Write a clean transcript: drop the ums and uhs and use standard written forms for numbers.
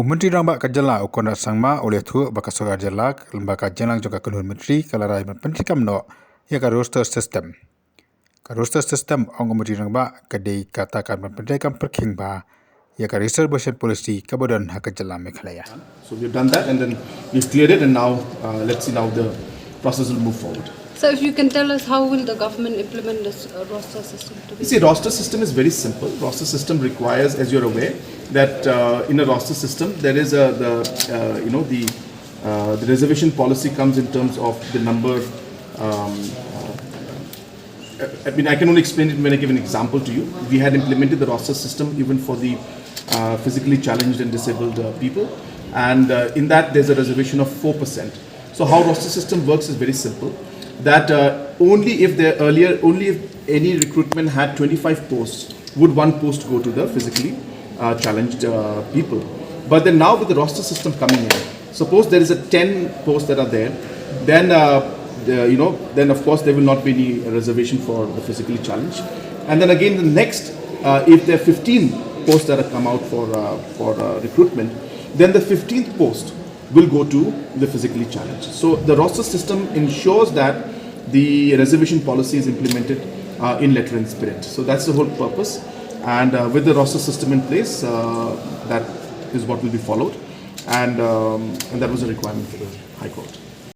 Menteri Rambak Kajala Ukona Sangma oleh tu bakasoga jalak lembaga jelang juga kenun menteri kalarai Treikam no ya ka roster system. Ka roster system ong Menteri Rambak kadai katakan Treikam perking ba ya ka reservation policy kabodan hak Kajala Meghalaya. So we've done that and then we've cleared it and now let's see now the process will move forward. So if you can tell us how will the government implement this roster system? You see, roster system is very simple. Roster system requires, as you're aware, that in a roster system there is the reservation policy comes in terms of the number. I can only explain it when I give an example to you. We had implemented the roster system even for the physically challenged and disabled people, and in that there's a reservation of 4%. So how roster system works is very simple. That only if any recruitment had 25 posts, would one post go to the physically challenged people. But then now with the roster system coming in, suppose there is a 10 posts that are there, then then of course there will not be any reservation for the physically challenged. And then again the next, if there are 15 posts that have come out for recruitment, then the 15th post will go to the physically challenged. So the roster system ensures that the reservation policy is implemented in letter and spirit. So that's the whole purpose. And with the roster system in place, that is what will be followed. And that was a requirement for the High Court.